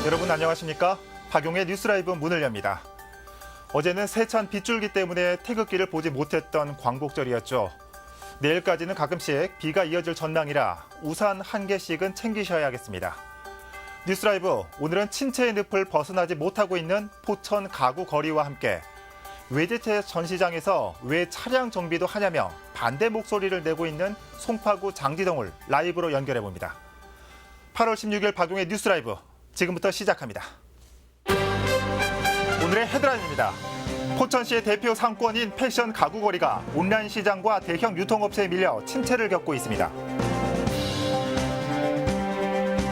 여러분 안녕하십니까? 박용의 뉴스라이브 문을 엽니다. 어제는 세찬 빗줄기 때문에 태극기를 보지 못했던 광복절이었죠. 내일까지는 가끔씩 비가 이어질 전망이라 우산 한 개씩은 챙기셔야겠습니다. 뉴스라이브 오늘은 침체의 늪을 벗어나지 못하고 있는 포천 가구 거리와 함께 외제차 전시장에서 왜 차량 정비도 하냐며 반대 목소리를 내고 있는 송파구 장지동을 라이브로 연결해봅니다. 8월 16일 박용의 뉴스라이브 지금부터 시작합니다. 오늘의 헤드라인입니다. 포천시의 대표 상권인 패션 가구거리가 온라인 시장과 대형 유통업체에 밀려 침체를 겪고 있습니다.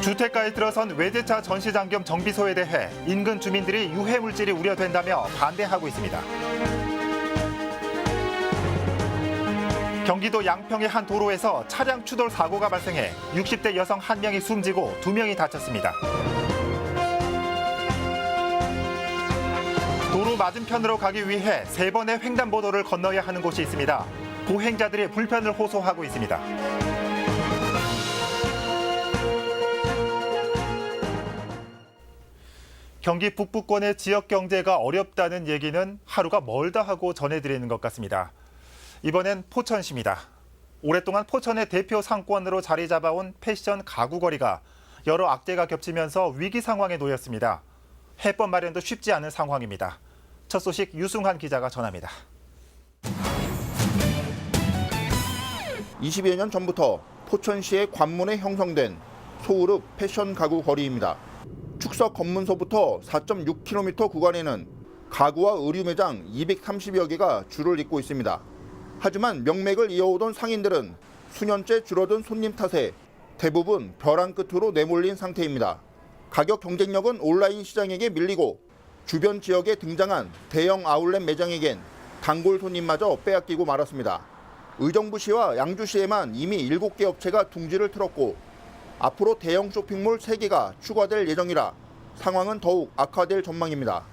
주택가에 들어선 외제차 전시장 겸 정비소에 대해 인근 주민들이 유해물질이 우려된다며 반대하고 있습니다. 경기도 양평의 한 도로에서 차량 추돌 사고가 발생해 60대 여성 1명이 숨지고 2명이 다쳤습니다. 도로 맞은편으로 가기 위해 3번의 횡단보도를 건너야 하는 곳이 있습니다. 보행자들이 불편을 호소하고 있습니다. 경기 북부권의 지역 경제가 어렵다는 얘기는 하루가 멀다 하고 전해드리는 것 같습니다. 이번엔 포천시입니다. 오랫동안 포천의 대표 상권으로 자리 잡아온 패션 가구거리가 여러 악재가 겹치면서 위기 상황에 놓였습니다. 해법 마련도 쉽지 않은 상황입니다. 첫 소식 유승환 기자가 전합니다. 20여 년 전부터 포천시의 관문에 형성된 소우르 패션 가구 거리입니다. 축석 검문소부터 4.6km 구간에는 가구와 의류 매장 230여 개가 줄을 잇고 있습니다. 하지만 명맥을 이어오던 상인들은 수년째 줄어든 손님 탓에 대부분 벼랑 끝으로 내몰린 상태입니다. 가격 경쟁력은 온라인 시장에게 밀리고 주변 지역에 등장한 대형 아울렛 매장에겐 단골 손님마저 빼앗기고 말았습니다. 의정부시와 양주시에만 이미 7개 업체가 둥지를 틀었고 앞으로 대형 쇼핑몰 3개가 추가될 예정이라 상황은 더욱 악화될 전망입니다.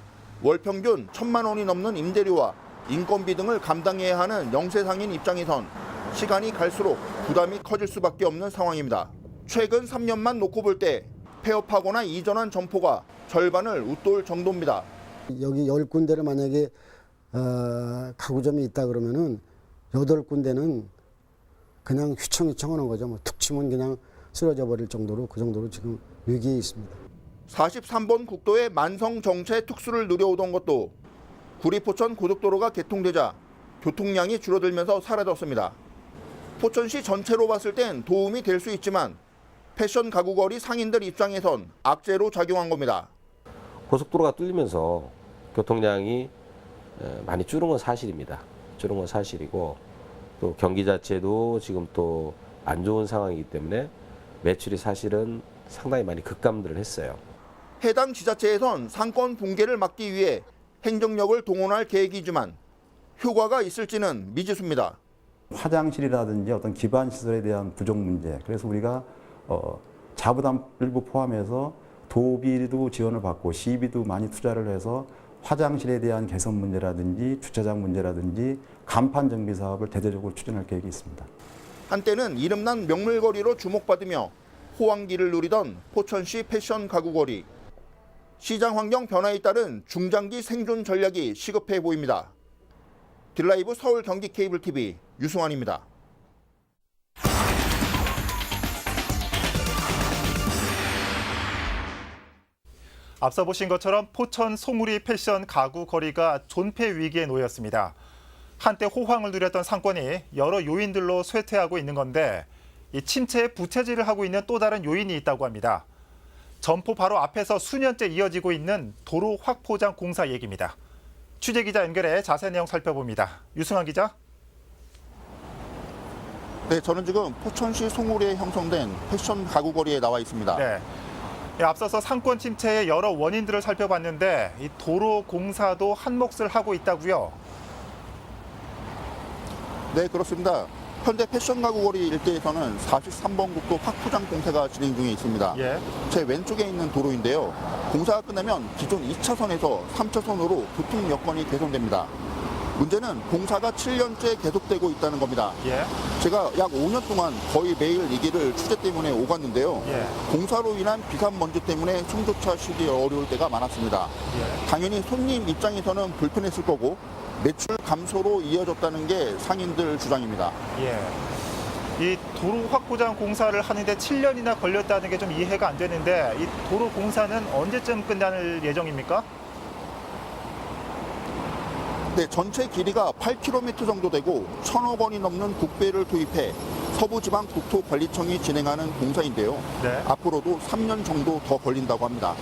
월 평균 1,000만 원이 넘는 임대료와 인건비 등을 감당해야 하는 영세상인 입장에선 시간이 갈수록 부담이 커질 수밖에 없는 상황입니다. 최근 3년만 놓고 볼 때 폐업하거나 이전한 점포가 절반을 웃돌 정도입니다. 여기 10군데를 만약에 가구점이 있다 그러면은 8군데는 그냥 휘청휘청 하는 거죠. 뭐 툭 치면 그냥 쓰러져 버릴 정도로 그 정도로 지금 위기에 있습니다. 43번 국도의 만성 정체 특수를 누려오던 것도 구리 포천 고속도로가 개통되자 교통량이 줄어들면서 사라졌습니다. 포천시 전체로 봤을 땐 도움이 될 수 있지만 패션 가구거리 상인들 입장에선 악재로 작용한 겁니다. 고속도로가 뚫리면서 교통량이 많이 줄은 건 사실입니다. 줄은 건 사실이고 또 경기 자체도 지금 또 안 좋은 상황이기 때문에 매출이 사실은 상당히 많이 급감들을 했어요. 해당 지자체에선 상권 붕괴를 막기 위해 행정력을 동원할 계획이지만 효과가 있을지는 미지수입니다. 화장실이라든지 어떤 기반 시설에 대한 부족 문제, 그래서 우리가 자부담 일부 포함해서 도비도 지원을 받고 시비도 많이 투자를 해서 화장실에 대한 개선 문제라든지 주차장 문제라든지 간판 정비 사업을 대대적으로 추진할 계획이 있습니다. 한때는 이름난 명물거리로 주목받으며 호황기를 누리던 포천시 패션 가구거리. 시장 환경 변화에 따른 중장기 생존 전략이 시급해 보입니다. 딜라이브 서울 경기 케이블 TV 유승환입니다. 앞서 보신 것처럼 포천 송우리 패션 가구 거리가 존폐 위기에 놓였습니다. 한때 호황을 누렸던 상권이 여러 요인들로 쇠퇴하고 있는 건데 이 침체에 부채질을 하고 있는 또 다른 요인이 있다고 합니다. 점포 바로 앞에서 수년째 이어지고 있는 도로 확포장 공사 얘기입니다. 취재기자 연결해 자세한 내용 살펴봅니다. 유승환 기자. 네, 저는 지금 포천시 송우리에 형성된 패션 가구거리에 나와 있습니다. 네. 앞서서 상권 침체의 여러 원인들을 살펴봤는데 이 도로 공사도 한 몫을 하고 있다고요? 네, 그렇습니다. 현재 패션 가구거리 일대에서는 43번 국도 확포장 공사가 진행 중에 있습니다. 예. 제 왼쪽에 있는 도로인데요. 공사가 끝나면 기존 2차선에서 3차선으로 교통 여건이 개선됩니다. 문제는 공사가 7년째 계속되고 있다는 겁니다. 예. 제가 약 5년 동안 거의 매일 이 길을 취재 때문에 오갔는데요. 예. 공사로 인한 비산먼지 때문에 숨조차 쉬기 어려울 때가 많았습니다. 예. 당연히 손님 입장에서는 불편했을 거고 매출 감소로 이어졌다는 게 상인들 주장입니다. 예. 이 도로 확보장 공사를 하는데 7년이나 걸렸다는 게 좀 이해가 안 되는데 이 도로 공사는 언제쯤 끝날 예정입니까? 네, 전체 길이가 8km 정도 되고 1,000억 원이 넘는 국배를 투입해 서부지방국토관리청이 진행하는 공사인데요. 네. 앞으로도 3년 정도 더 걸린다고 합니다.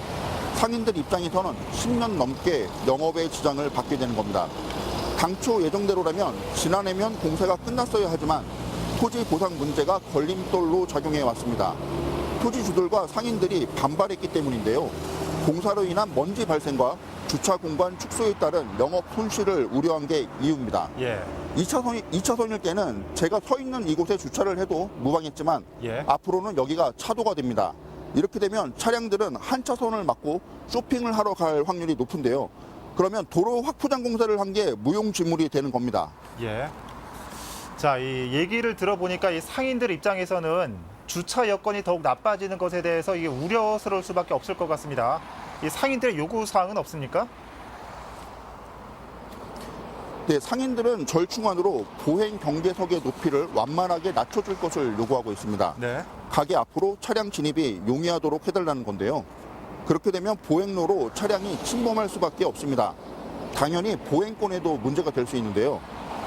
상인들 입장에서는 10년 넘게 영업에 지장을 받게 되는 겁니다. 당초 예정대로라면 지난해면 공사가 끝났어야 하지만 토지 보상 문제가 걸림돌로 작용해 왔습니다. 토지주들과 상인들이 반발했기 때문인데요. 공사로 인한 먼지 발생과 주차 공간 축소에 따른 영업 손실을 우려한 게 이유입니다. 예. 2차선일 때는 제가 서 있는 이곳에 주차를 해도 무방했지만 예. 앞으로는 여기가 차도가 됩니다. 이렇게 되면 차량들은 한 차선을 막고 쇼핑을 하러 갈 확률이 높은데요. 그러면 도로 확포장 공사를 한 게 무용지물이 되는 겁니다. 예. 자, 이 얘기를 들어보니까 이 상인들 입장에서는 주차 여건이 더욱 나빠지는 것에 대해서 이게 우려스러울 수밖에 없을 것 같습니다. 이 상인들의 요구 사항은 없습니까? 네, 상인들은 절충안으로 보행 경계석의 높이를 완만하게 낮춰줄 것을 요구하고 있습니다. 네. 가게 앞으로 차량 진입이 용이하도록 해달라는 건데요. 그렇게 되면 보행로로 차량이 침범할 수밖에 없습니다. 당연히 보행권에도 문제가 될 수 있는데요.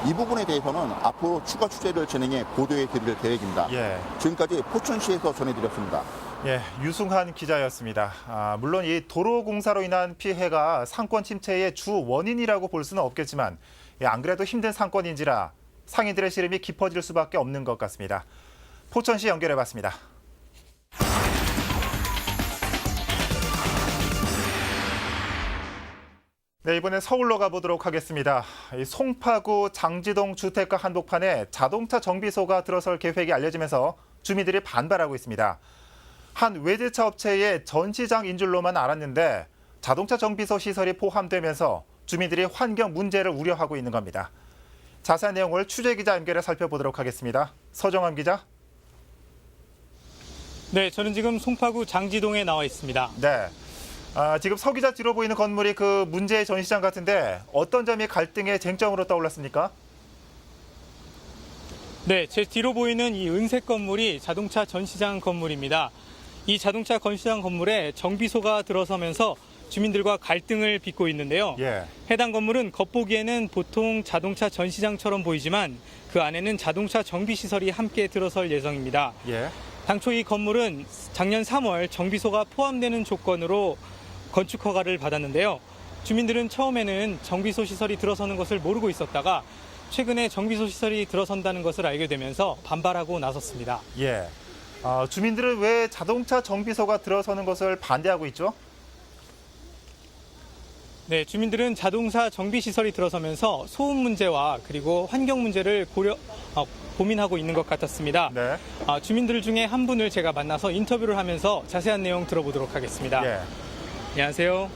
이 부분에 대해서는 앞으로 추가 취재를 진행해 보도해 드릴 계획입니다. 예. 지금까지 포천시에서 전해드렸습니다. 예, 유승환 기자였습니다. 물론 이 도로 공사로 인한 피해가 상권 침체의 주 원인이라고 볼 수는 없겠지만 안 그래도 힘든 상권인지라 상인들의 시름이 깊어질 수밖에 없는 것 같습니다. 포천시 연결해봤습니다. 네, 이번엔 서울로 가보도록 하겠습니다. 이 송파구 장지동 주택가 한복판에 자동차 정비소가 들어설 계획이 알려지면서 주민들이 반발하고 있습니다. 한 외제차 업체의 전시장인 줄로만 알았는데 자동차 정비소 시설이 포함되면서 주민들이 환경 문제를 우려하고 있는 겁니다. 자세한 내용을 취재기자 연결해 살펴보도록 하겠습니다. 서정환 기자. 네, 저는 지금 송파구 장지동에 나와 있습니다. 네. 지금 서 기자 뒤로 보이는 건물이 그 문제의 전시장 같은데 어떤 점이 갈등의 쟁점으로 떠올랐습니까? 네, 제 뒤로 보이는 이 은색 건물이 자동차 전시장 건물입니다. 이 자동차 전시장 건물에 정비소가 들어서면서 주민들과 갈등을 빚고 있는데요. 예. 해당 건물은 겉보기에는 보통 자동차 전시장처럼 보이지만 그 안에는 자동차 정비시설이 함께 들어설 예정입니다. 예. 당초 이 건물은 작년 3월 정비소가 포함되는 조건으로 건축 허가를 받았는데요. 주민들은 처음에는 정비소 시설이 들어서는 것을 모르고 있었다가 최근에 정비소 시설이 들어선다는 것을 알게 되면서 반발하고 나섰습니다. 예. 주민들은 왜 자동차 정비소가 들어서는 것을 반대하고 있죠? 네, 주민들은 자동차 정비 시설이 들어서면서 소음 문제와 그리고 환경 문제를 고민하고 있는 것 같았습니다. 네. 주민들 중에 한 분을 제가 만나서 인터뷰를 하면서 자세한 내용 들어보도록 하겠습니다. 예. 안녕하세요.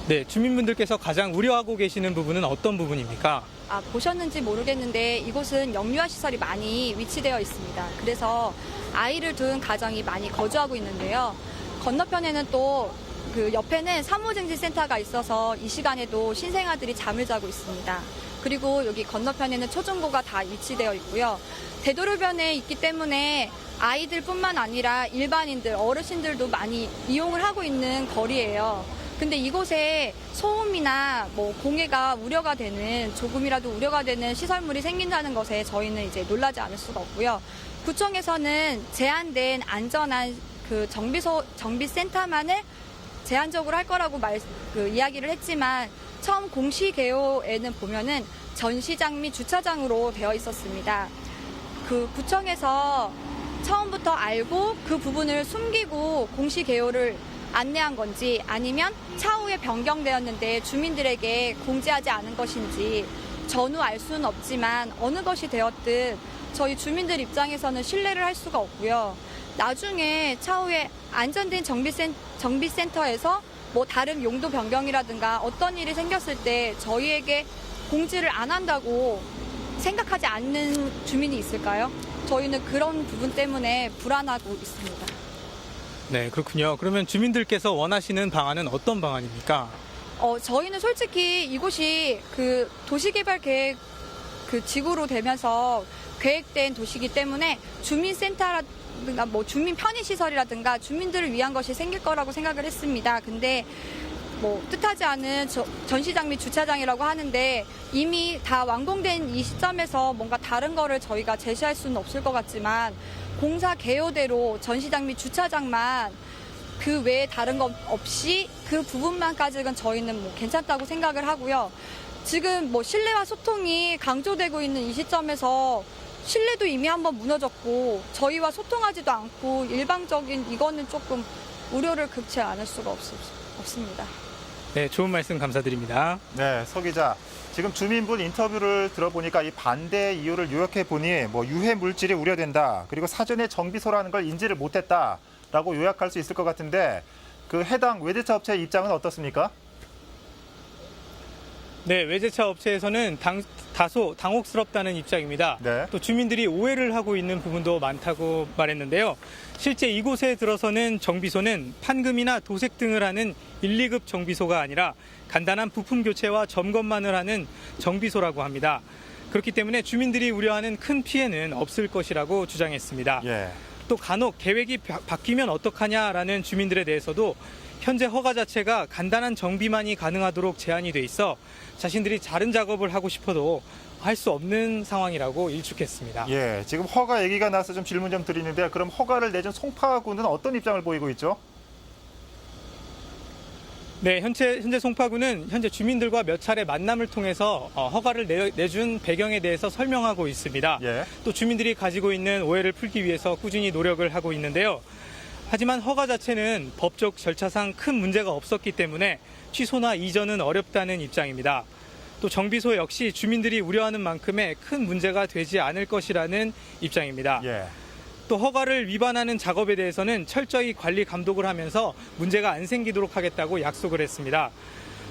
네, 주민분들께서 가장 우려하고 계시는 부분은 어떤 부분입니까? 보셨는지 모르겠는데 이곳은 영유아 시설이 많이 위치되어 있습니다. 그래서 아이를 둔 가정이 많이 거주하고 있는데요. 건너편에는 또 그 옆에는 산모증진센터가 있어서 이 시간에도 신생아들이 잠을 자고 있습니다. 그리고 여기 건너편에는 초중고가 다 위치되어 있고요. 대도로변에 있기 때문에 아이들뿐만 아니라 일반인들, 어르신들도 많이 이용을 하고 있는 거리예요. 근데 이곳에 소음이나 공해가 우려가 되는, 조금이라도 우려가 되는 시설물이 생긴다는 것에 저희는 이제 놀라지 않을 수가 없고요. 구청에서는 제한된 안전한 그 정비센터만을 제한적으로 할 거라고 이야기를 했지만 처음 공시 개요에는 보면은 전시장 및 주차장으로 되어 있었습니다. 그 구청에서 처음부터 알고 그 부분을 숨기고 공시 개요를 안내한 건지 아니면 차후에 변경되었는데 주민들에게 공지하지 않은 것인지 전후 알 수는 없지만 어느 것이 되었든 저희 주민들 입장에서는 신뢰를 할 수가 없고요. 나중에 차후에 안전된 정비센터에서 다른 용도 변경이라든가 어떤 일이 생겼을 때 저희에게 공지를 안 한다고 생각하지 않는 주민이 있을까요? 저희는 그런 부분 때문에 불안하고 있습니다. 네, 그렇군요. 그러면 주민들께서 원하시는 방안은 어떤 방안입니까? 저희는 솔직히 이곳이 그 도시개발 계획 그 지구로 되면서 계획된 도시이기 때문에 주민센터라든가 뭐 주민 편의시설이라든가 주민들을 위한 것이 생길 거라고 생각을 했습니다. 근데 뭐 뜻하지 않은 전시장 및 주차장이라고 하는데 이미 다 완공된 이 시점에서 뭔가 다른 거를 저희가 제시할 수는 없을 것 같지만 공사 개요대로 전시장 및 주차장만 그 외에 다른 것 없이 그 부분만까지는 저희는 뭐 괜찮다고 생각을 하고요. 지금 뭐 신뢰와 소통이 강조되고 있는 이 시점에서 신뢰도 이미 한번 무너졌고 저희와 소통하지도 않고 일방적인 이거는 조금 우려를 금치 않을 수가 없습니다. 네, 좋은 말씀 감사드립니다. 네, 서 기자. 지금 주민분 인터뷰를 들어보니까 이 반대 이유를 요약해 보니 뭐 유해 물질이 우려된다. 그리고 사전에 정비소라는 걸 인지를 못했다라고 요약할 수 있을 것 같은데 그 해당 외제차 업체의 입장은 어떻습니까? 네, 외제차 업체에서는 다소 당혹스럽다는 입장입니다. 네. 또 주민들이 오해를 하고 있는 부분도 많다고 말했는데요. 실제 이곳에 들어서는 정비소는 판금이나 도색 등을 하는 1, 2급 정비소가 아니라 간단한 부품 교체와 점검만을 하는 정비소라고 합니다. 그렇기 때문에 주민들이 우려하는 큰 피해는 없을 것이라고 주장했습니다. 예. 또 간혹 계획이 바뀌면 어떡하냐라는 주민들에 대해서도 현재 허가 자체가 간단한 정비만이 가능하도록 제한이 돼 있어 자신들이 다른 작업을 하고 싶어도 할 수 없는 상황이라고 일축했습니다. 예, 지금 허가 얘기가 나서 좀 질문 좀 드리는데 그럼 허가를 내준 송파구는 어떤 입장을 보이고 있죠? 네, 현재 송파구는 현재 주민들과 몇 차례 만남을 통해서 허가를 내준 배경에 대해서 설명하고 있습니다. 예. 또 주민들이 가지고 있는 오해를 풀기 위해서 꾸준히 노력을 하고 있는데요. 하지만 허가 자체는 법적 절차상 큰 문제가 없었기 때문에 취소나 이전은 어렵다는 입장입니다. 또 정비소 역시 주민들이 우려하는 만큼의 큰 문제가 되지 않을 것이라는 입장입니다. 예. 또 허가를 위반하는 작업에 대해서는 철저히 관리 감독을 하면서 문제가 안 생기도록 하겠다고 약속을 했습니다.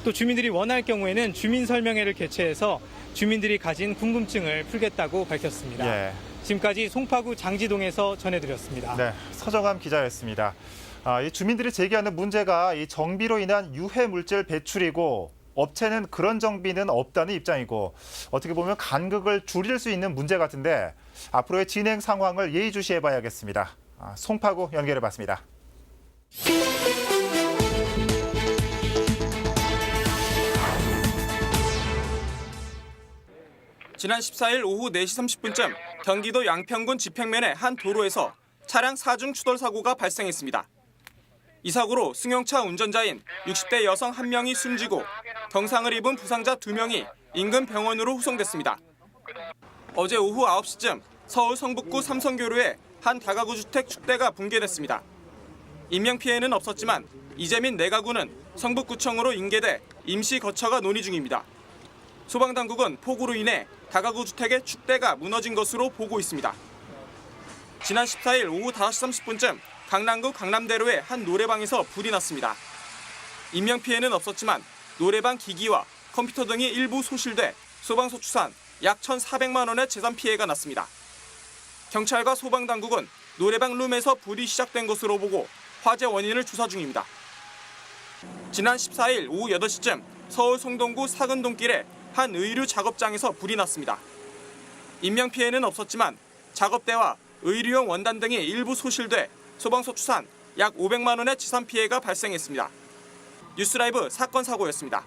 또 주민들이 원할 경우에는 주민설명회를 개최해서 주민들이 가진 궁금증을 풀겠다고 밝혔습니다. 예. 지금까지 송파구 장지동에서 전해드렸습니다. 네, 서정함 기자였습니다. 이 주민들이 제기하는 문제가 이 정비로 인한 유해 물질 배출이고 업체는 그런 정비는 없다는 입장이고 어떻게 보면 간극을 줄일 수 있는 문제 같은데 앞으로의 진행 상황을 예의주시해 봐야겠습니다. 송파구 연결해봤습니다. 지난 14일 오후 4시 30분쯤 경기도 양평군 지평면의 한 도로에서 차량 4중 추돌 사고가 발생했습니다. 이 사고로 승용차 운전자인 60대 여성 1명이 숨지고 경상을 입은 부상자 2명이 인근 병원으로 후송됐습니다. 어제 오후 9시쯤 서울 성북구 삼성교로에 한 다가구 주택 축대가 붕괴됐습니다. 인명피해는 없었지만 이재민 내가구는 성북구청으로 인계돼 임시 거처가 논의 중입니다. 소방당국은 폭우로 인해 다가구 주택의 축대가 무너진 것으로 보고 있습니다. 지난 14일 오후 5시 30분쯤 강남구 강남대로의 한 노래방에서 불이 났습니다. 인명피해는 없었지만 노래방 기기와 컴퓨터 등이 일부 소실돼 소방서 추산 약 1,400만 원의 재산 피해가 났습니다. 경찰과 소방당국은 노래방 룸에서 불이 시작된 것으로 보고 화재 원인을 조사 중입니다. 지난 14일 오후 8시쯤 서울 송동구 사근동길에 한 의류 작업장에서 불이 났습니다. 인명피해는 없었지만 작업대와 의류용 원단 등이 일부 소실돼 소방서 추산 약 500만 원의 재산 피해가 발생했습니다. 뉴스라이브 사건 사고였습니다.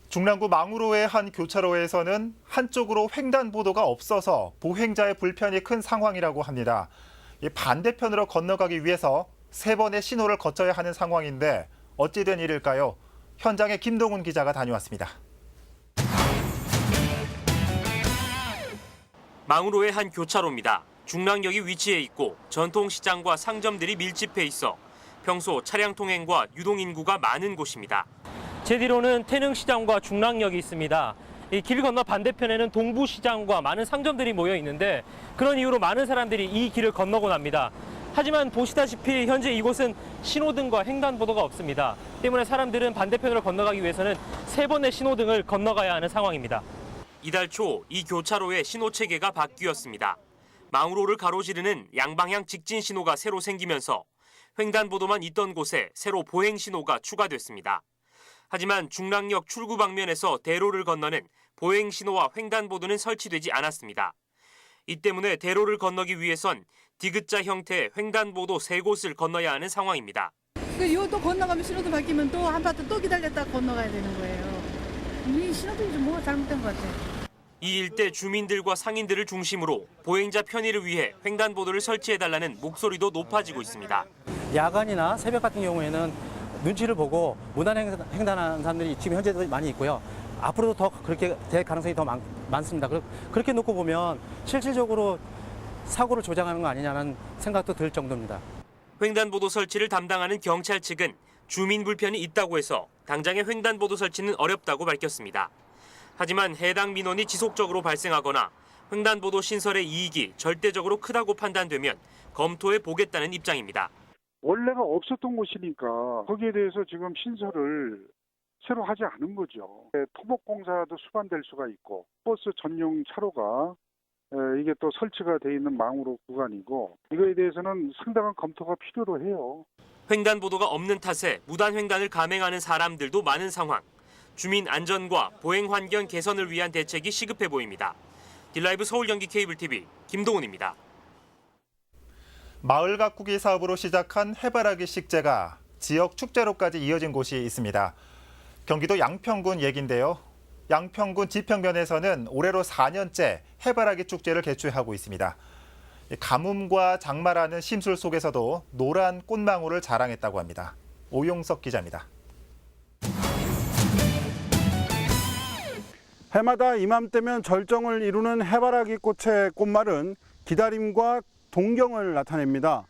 중랑구 망우로의 한 교차로에서는 한쪽으로 횡단보도가 없어서 보행자의 불편이 큰 상황이라고 합니다. 이 반대편으로 건너가기 위해서 3번의 신호를 거쳐야 하는 상황인데 어찌 된 일일까요? 현장에 김동훈 기자가 다녀왔습니다. 망우로의 한 교차로입니다. 중랑역이 위치해 있고 전통시장과 상점들이 밀집해 있어 평소 차량 통행과 유동인구가 많은 곳입니다. 제 뒤로는 태릉시장과 중랑역이 있습니다. 이 길 건너 반대편에는 동부시장과 많은 상점들이 모여 있는데 그런 이유로 많은 사람들이 이 길을 건너곤 합니다. 하지만 보시다시피 현재 이곳은 신호등과 횡단보도가 없습니다. 때문에 사람들은 반대편으로 건너가기 위해서는 3번의 신호등을 건너가야 하는 상황입니다. 이달 초 이 교차로의 신호체계가 바뀌었습니다. 망우로를 가로지르는 양방향 직진 신호가 새로 생기면서 횡단보도만 있던 곳에 새로 보행 신호가 추가됐습니다. 하지만 중랑역 출구 방면에서 대로를 건너는 보행 신호와 횡단보도는 설치되지 않았습니다. 이 때문에 대로를 건너기 위해선 디귿자 형태의 횡단보도 3곳을 건너야 하는 상황입니다. 이것도 건너가면 신호등 바뀌면 또 한 바퀴 또 기다렸다 건너가야 되는 거예요. 이 신호등이 좀 뭐가 잘못된 것 같아요. 이 일대 주민들과 상인들을 중심으로 보행자 편의를 위해 횡단보도를 설치해달라는 목소리도 높아지고 있습니다. 야간이나 새벽 같은 경우에는 눈치를 보고 무단 횡단하는 사람들이 지금 현재도 많이 있고요. 앞으로도 더 그렇게 될 가능성이 더 많습니다. 그렇게 놓고 보면 실질적으로 사고를 조장하는 거 아니냐는 생각도 들 정도입니다. 횡단보도 설치를 담당하는 경찰 측은 주민 불편이 있다고 해서 당장의 횡단보도 설치는 어렵다고 밝혔습니다. 하지만 해당 민원이 지속적으로 발생하거나 횡단보도 신설의 이익이 절대적으로 크다고 판단되면 검토해 보겠다는 입장입니다. 원래가 없었던 곳이니까 거기에 대해서 지금 신설을 새로 하지 않은 거죠. 토목공사도 수반될 수가 있고 버스 전용 차로가 이게 또 설치가 돼 있는 망우로 구간이고 이거에 대해서는 상당한 검토가 필요로 해요. 횡단보도가 없는 탓에 무단 횡단을 감행하는 사람들도 많은 상황. 주민 안전과 보행 환경 개선을 위한 대책이 시급해 보입니다. 딜라이브 서울 경기 케이블 TV 김동훈입니다. 마을 가꾸기 사업으로 시작한 해바라기 식재가 지역 축제로까지 이어진 곳이 있습니다. 경기도 양평군 얘긴데요. 양평군 지평면에서는 올해로 4년째 해바라기 축제를 개최하고 있습니다. 가뭄과 장마라는 심술 속에서도 노란 꽃망울을 자랑했다고 합니다. 오용석 기자입니다. 해마다 이맘때면 절정을 이루는 해바라기 꽃의 꽃말은 기다림과 동경을 나타냅니다.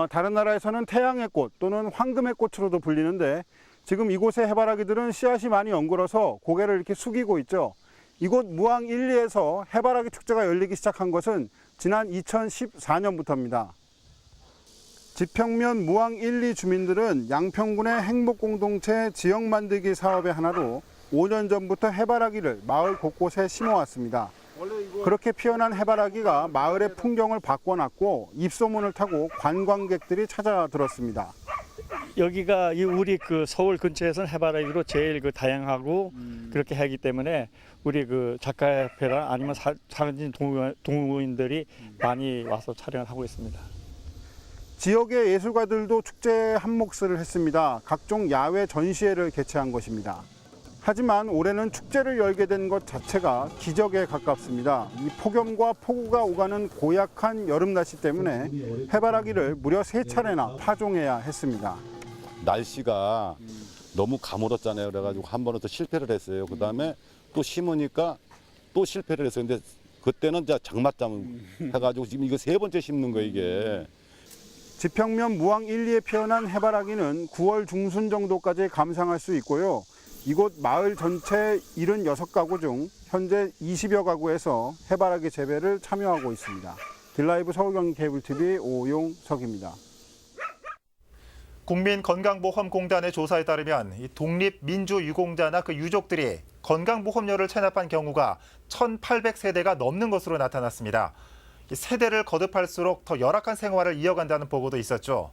다른 나라에서는 태양의 꽃 또는 황금의 꽃으로도 불리는데 지금 이곳의 해바라기들은 씨앗이 많이 엉글어서 고개를 이렇게 숙이고 있죠. 이곳 무항 1리에서 해바라기 축제가 열리기 시작한 것은 지난 2014년부터입니다. 지평면 무항 1리 주민들은 양평군의 행복공동체 지역 만들기 사업의 하나로 5년 전부터 해바라기를 마을 곳곳에 심어왔습니다. 그렇게 피어난 해바라기가 마을의 풍경을 바꿔놨고 입소문을 타고 관광객들이 찾아들었습니다. 여기가 우리 서울 근처에서는 해바라기로 제일 다양하고 그렇게 하기 때문에 우리 작가협회나 아니면 사진 동호인들이 많이 와서 촬영을 하고 있습니다. 지역의 예술가들도 축제에 한몫을 했습니다. 각종 야외 전시회를 개최한 것입니다. 하지만 올해는 축제를 열게 된 것 자체가 기적에 가깝습니다. 이 폭염과 폭우가 오가는 고약한 여름 날씨 때문에 해바라기를 무려 3차례나 파종해야 했습니다. 날씨가 너무 가물었잖아요. 그래가지고 한 번은 또 실패를 했어요. 그다음에 또 심으니까 또 실패를 했어요. 근데 그때는 장맛잠 해가지고 지금 이거 3번째 심는 거예요, 이게. 지평면 무항 1리에 피어난 해바라기는 9월 중순 정도까지 감상할 수 있고요. 이곳 마을 전체 76가구 중 현재 20여 가구에서 해바라기 재배를 참여하고 있습니다. 딜라이브 서울경기 케이블TV 오용석입니다. 국민건강보험공단의 조사에 따르면 이 독립민주유공자나 그 유족들이 건강보험료를 체납한 경우가 1,800세대가 넘는 것으로 나타났습니다. 이 세대를 거듭할수록 더 열악한 생활을 이어간다는 보고도 있었죠.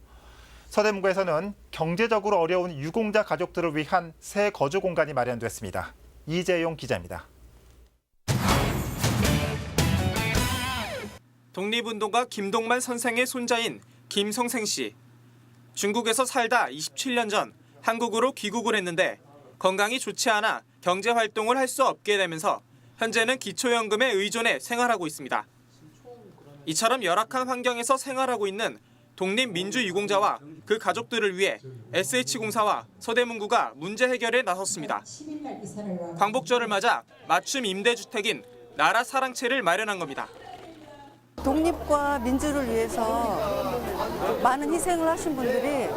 서대문구에서는 경제적으로 어려운 유공자 가족들을 위한 새 거주 공간이 마련됐습니다. 이재용 기자입니다. 독립운동가 김동만 선생의 손자인 김성생 씨. 중국에서 살다 27년 전 한국으로 귀국을 했는데 건강이 좋지 않아 경제 활동을 할 수 없게 되면서 현재는 기초연금에 의존해 생활하고 있습니다. 이처럼 열악한 환경에서 생활하고 있는 독립민주유공자와 그 가족들을 위해 SH공사와 서대문구가 문제 해결에 나섰습니다. 광복절을 맞아 맞춤 임대주택인 나라 사랑채를 마련한 겁니다. 독립과 민주를 위해서 많은 희생을 하신 분들이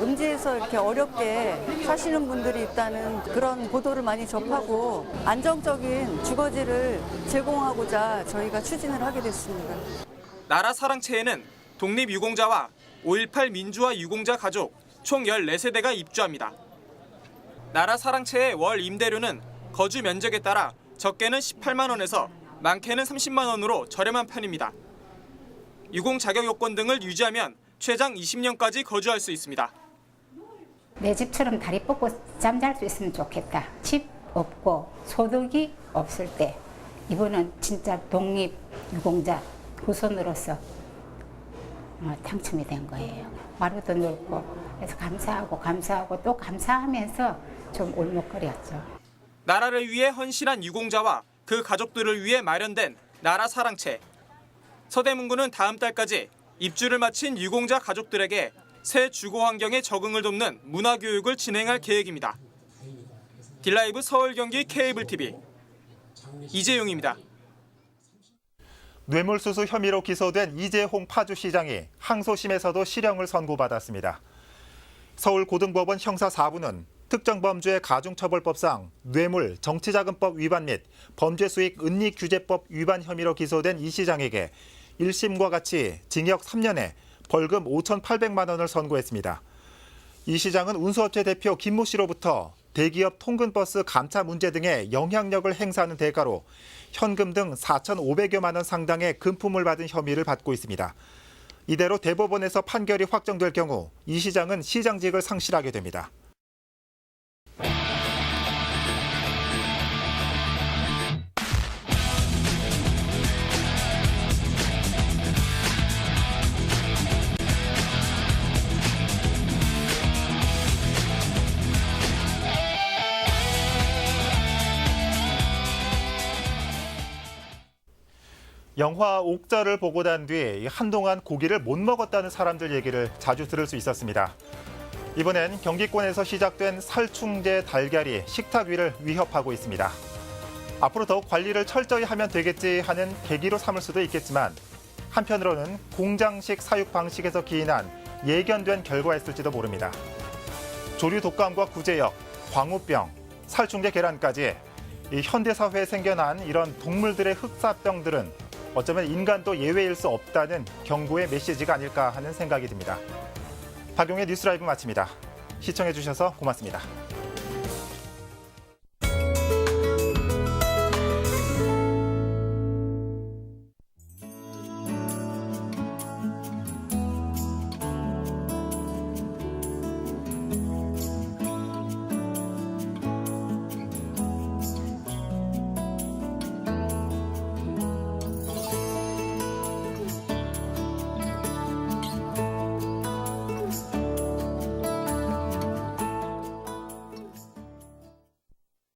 음지에서 이렇게 어렵게 사시는 분들이 있다는 그런 보도를 많이 접하고 안정적인 주거지를 제공하고자 저희가 추진을 하게 됐습니다. 나라 사랑채에는 독립유공자와 5.18 민주화 유공자 가족 총 14세대가 입주합니다. 나라 사랑채의 월 임대료는 거주 면적에 따라 적게는 18만 원에서 많게는 30만 원으로 저렴한 편입니다. 유공 자격 요건 등을 유지하면 최장 20년까지 거주할 수 있습니다. 내 집처럼 다리 뻗고 잠잘 수 있으면 좋겠다. 집 없고 소득이 없을 때 이분은 진짜 독립유공자 후손으로서 당첨이 된 거예요. 마루도 넓고 그래서 감사하고 또 감사하면서 좀 울먹거렸죠. 나라를 위해 헌신한 유공자와 그 가족들을 위해 마련된 나라 사랑채. 서대문구는 다음 달까지 입주를 마친 유공자 가족들에게 새 주거 환경에 적응을 돕는 문화교육을 진행할 계획입니다. 딜라이브 서울 경기 케이블 TV 이재용입니다. 뇌물수수 혐의로 기소된 이재홍 파주시장이 항소심에서도 실형을 선고받았습니다. 서울고등법원 형사 4부는 특정범죄 가중처벌법상 뇌물, 정치자금법 위반 및 범죄수익 은닉규제법 위반 혐의로 기소된 이 시장에게 1심과 같이 징역 3년에 벌금 5,800만 원을 선고했습니다. 이 시장은 운수업체 대표 김모 씨로부터 대기업 통근버스 감차 문제 등의 영향력을 행사하는 대가로 현금 등 4,500여만 원 상당의 금품을 받은 혐의를 받고 있습니다. 이대로 대법원에서 판결이 확정될 경우 이 시장은 시장직을 상실하게 됩니다. 영화 옥자를 보고 난 뒤 한동안 고기를 못 먹었다는 사람들 얘기를 자주 들을 수 있었습니다. 이번엔 경기권에서 시작된 살충제 달걀이 식탁 위를 위협하고 있습니다. 앞으로 더욱 관리를 철저히 하면 되겠지 하는 계기로 삼을 수도 있겠지만 한편으로는 공장식 사육 방식에서 기인한 예견된 결과였을지도 모릅니다. 조류 독감과 구제역, 광우병, 살충제 계란까지 이 현대사회에 생겨난 이런 동물들의 흑사병들은 어쩌면 인간도 예외일 수 없다는 경고의 메시지가 아닐까 하는 생각이 듭니다. 박용의 뉴스라이브 마칩니다. 시청해주셔서 고맙습니다.